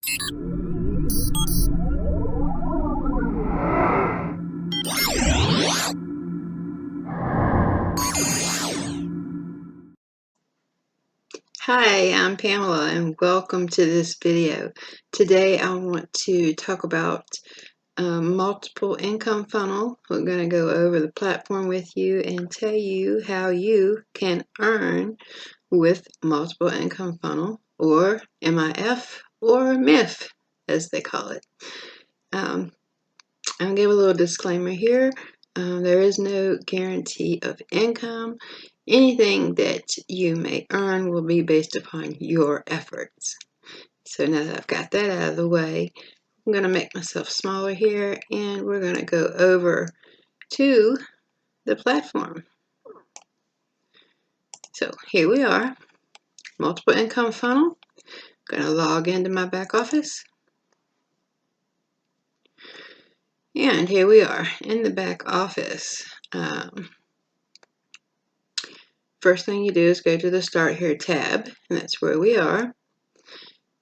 Hi, I'm Pamela and welcome to this video. Today I want to talk about multiple income funnel. We're going to go over the platform with you and tell you how you can earn with multiple income funnel, or MIF, or MIF as they call it. I'll give a little disclaimer here. There is no guarantee of income. Anything that you may earn will be based upon your efforts. So now that I've got that out of the way, I'm going to make myself smaller here and we're going to go over to the platform. So here we are, multiple income funnel. I'm going to log into my back office. And here we are in the back office. First thing you do is go to the Start Here tab, and that's where we are.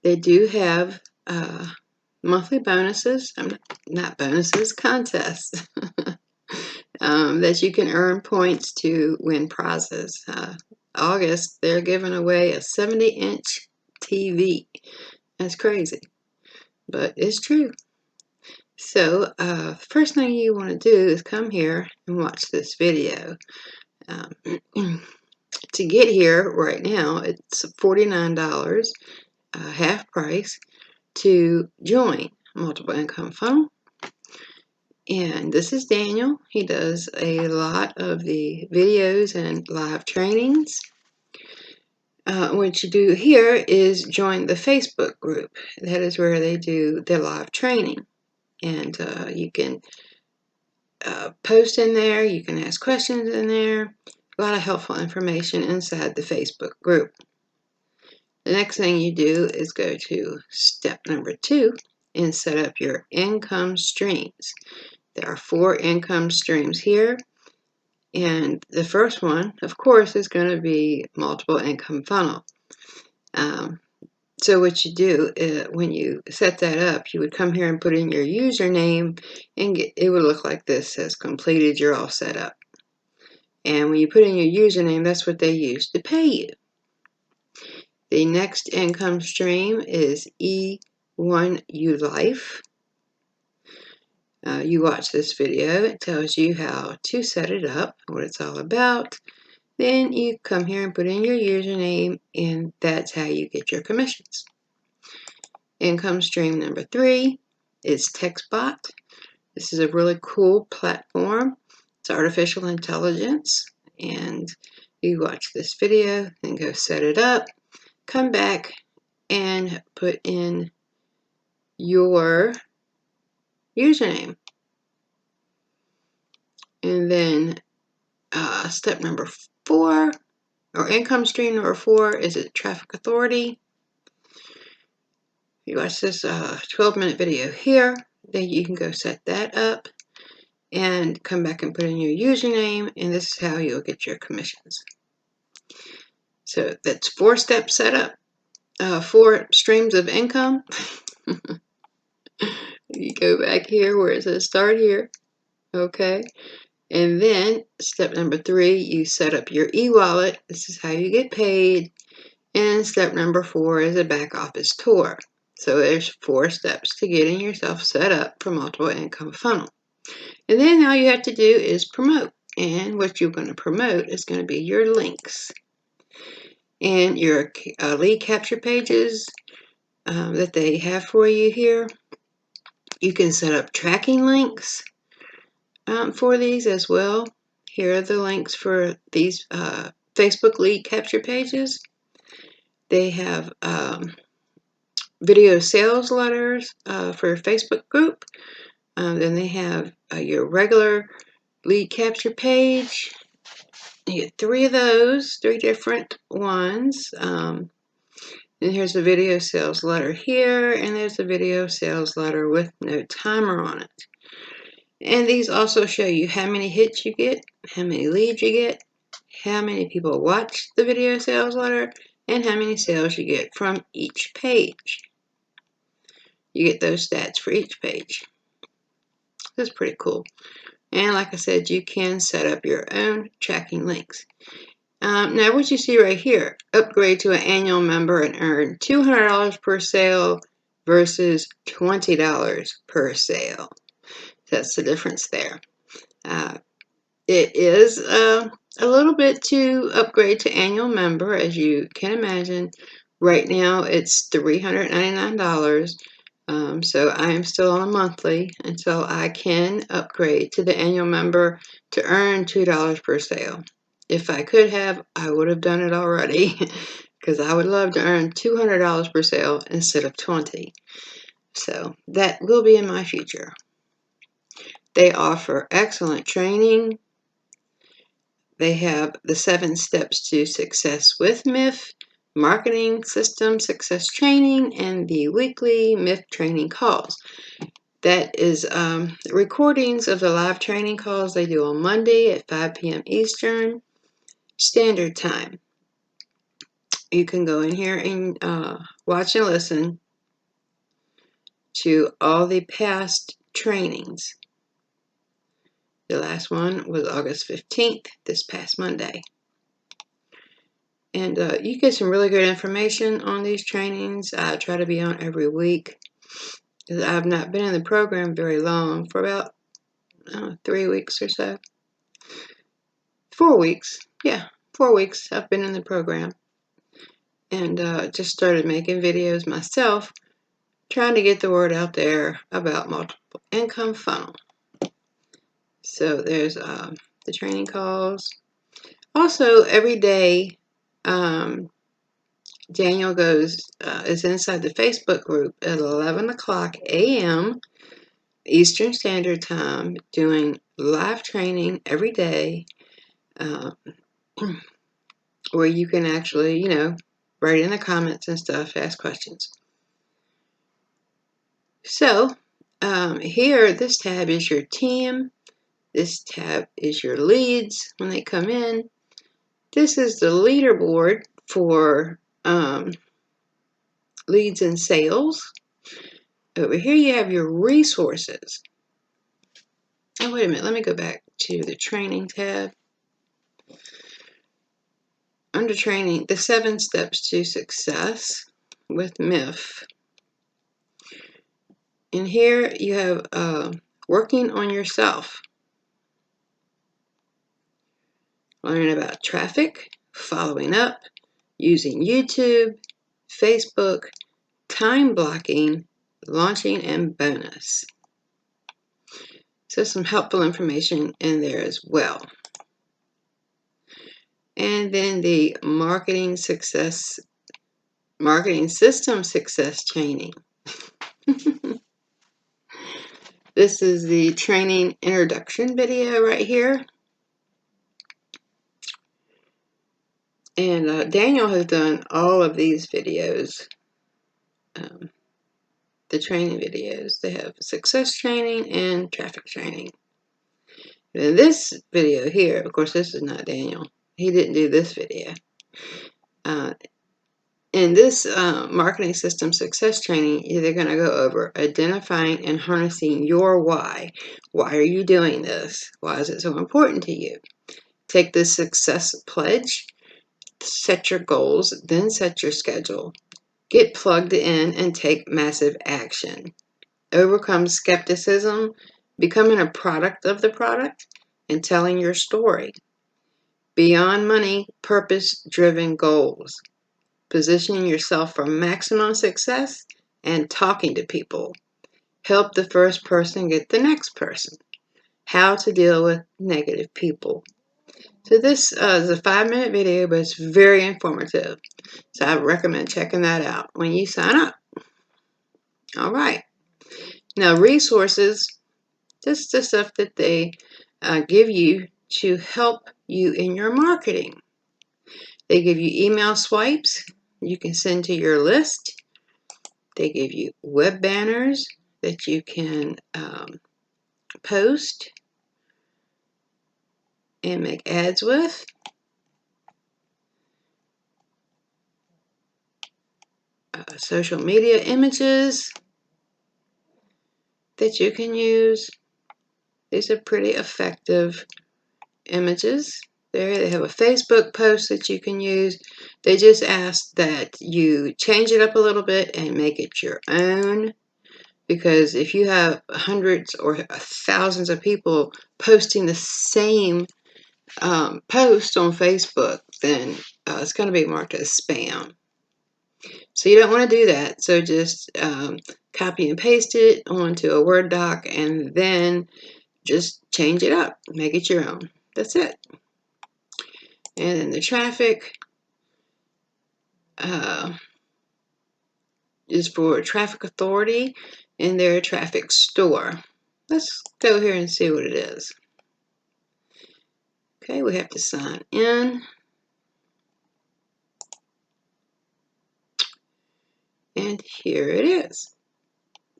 They do have monthly bonuses, not bonuses, contests that you can earn points to win prizes. August, they're giving away a 70-inch TV. That's crazy, but it's true. So first thing you want to do is come here and watch this video. To get here right now, it's $49, half price, to join Multiple Income Funnel. And this is Daniel. He does a lot of the videos and live trainings. What you do here is join the Facebook group. That is where they do their live training. And you can post in there, you can ask questions in there. A lot of helpful information inside the Facebook group. The next thing you do is go to step number 2 and set up your income streams. There are 4 income streams here, and the first one, of course, is going to be multiple income funnel. So what you do when you set that up, you would come here and put in your username, and it would look like this: says completed, you're all set up. And when you put in your username, that's what they use to pay you. The next income stream is eWallet. You watch this video, it tells you how to set it up, what it's all about. Then you come here and put in your username, and that's how you get your commissions. Income stream number 3 is TextBot. This is a really cool platform. It's artificial intelligence, and you watch this video and go set it up. Come back and put in your username. And then step number 4, or income stream number 4, is a traffic authority. You watch this 12-minute video here, then you can go set that up and come back and put in your username, and this is how you'll get your commissions. So that's 4-step setup, 4 streams of income. You go back here where it says start here, okay? And then step number 3, you set up your eWallet. This is how you get paid. And step number 4 is a back office tour. So there's 4 steps to getting yourself set up for multiple income funnel. And then all you have to do is promote. And what you're going to promote is going to be your links and your lead capture pages that they have for you here. You can set up tracking links for these as well. Here are the links for these Facebook lead capture pages. They have video sales letters for your Facebook group. Then they have your regular lead capture page. You get 3 of those, 3 different ones. And here's the video sales letter here, and there's the video sales letter with no timer on it. And these also show you how many hits you get, how many leads you get, how many people watch the video sales letter, and how many sales you get from each page. you get those stats for each page. That's pretty cool. And like I said, you can set up your own tracking links. Now what you see right here, upgrade to an annual member and earn $200 per sale versus $20 per sale. That's the difference there. It is a little bit to upgrade to annual member, as you can imagine. Right now it's $399. So I am still on a monthly until I can upgrade to the annual member to earn $2 per sale. If I could have, I would have done it already because I would love to earn $200 per sale instead of 20. So that will be in my future. They offer excellent training. They have the 7 steps to success with MIF, marketing system success training, and the weekly MIF training calls. That is recordings of the live training calls they do on Monday at 5 p.m. Eastern Standard Time. You can go in here and watch and listen to all the past trainings. The last one was August 15th, this past Monday. And you get some really good information on these trainings. I try to be on every week. I've not been in the program very long, for about 3 weeks or so. 4 weeks. Yeah, 4 weeks I've been in the program. And just started making videos myself, trying to get the word out there about multiple income funnel. So there's the training calls. Also, every day, Daniel is inside the Facebook group at 11 o'clock a.m. Eastern Standard Time, doing live training every day, where you can actually, write in the comments and stuff, ask questions. So here, this tab is your team. This tab is your leads when they come in. This is the leaderboard for leads and sales. Over here you have your resources. Oh, wait a minute. Let me go back to the training tab. Under training, the 7 steps to success with MIF. And here you have working on yourself. Learning about traffic, following up, using YouTube, Facebook, time blocking, launching, and bonus. So some helpful information in there as well. And then the marketing system success training. This is the training introduction video right here. And Daniel has done all of these videos, the training videos. They have success training and traffic training. And this video here, of course, this is not Daniel. He didn't do this video. In this marketing system success training, they're going to go over identifying and harnessing your why. Why are you doing this? Why is it so important to you? Take the success pledge, set your goals, then set your schedule. Get plugged in and take massive action. Overcome skepticism, becoming a product of the product, and telling your story. Beyond money, purpose-driven goals. Positioning yourself for maximum success and talking to people. Help the first person get the next person. How to deal with negative people. So this is a 5-minute video, but it's very informative. So I recommend checking that out when you sign up. All right. Now resources, just the stuff that they give you to help you in your marketing. They give you email swipes you can send to your list. They give you web banners that you can post and make ads with. Social media images, that you can use. These are pretty effective images. There, they have a Facebook post that you can use. They just ask that you change it up a little bit and make it your own. Because if you have hundreds or thousands of people posting the same post on Facebook, then it's going to be marked as spam. So you don't want to do that. So just copy and paste it onto a Word doc and then just change it up. Make it your own. That's it. And then the traffic is for traffic authority and their traffic store. Let's go here and see what it is. Okay, we have to sign in. And here it is.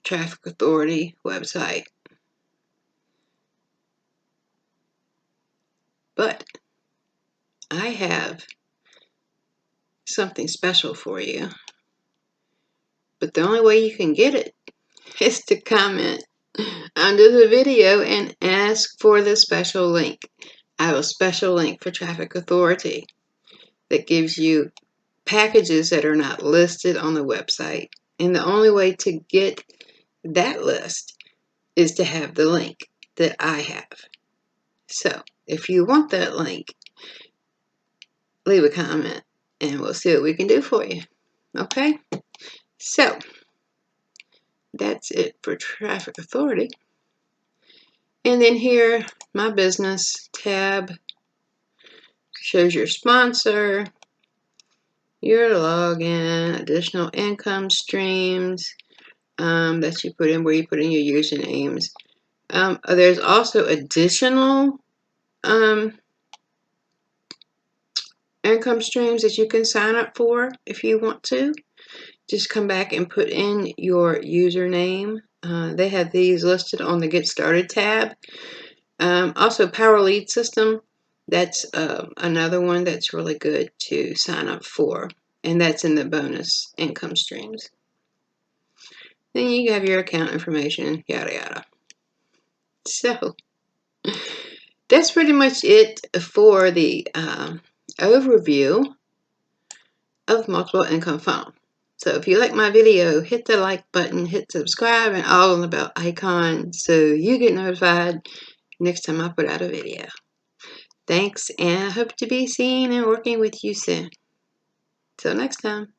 Traffic authority website. But I have something special for you. But the only way you can get it is to comment under the video and ask for the special link. I have a special link for Traffic Authority that gives you packages that are not listed on the website. And the only way to get that list is to have the link that I have. So if you want that link, leave a comment and we'll see what we can do for you. Okay? So that's it for Traffic Authority. And then here, my business tab shows your sponsor, your login, additional income streams that you put in where you put in your usernames. There's also additional income streams that you can sign up for if you want to. Just come back and put in your username. They have these listed on the Get Started tab. Also, Power Lead System. That's another one that's really good to sign up for. And that's in the bonus income streams. Then you have your account information, yada yada. So, that's pretty much it for the overview of multiple income funnel. So if you like my video, hit the like button, hit subscribe, and all on the bell icon so you get notified next time I put out a video. Thanks, and I hope to be seeing and working with you soon. Till next time.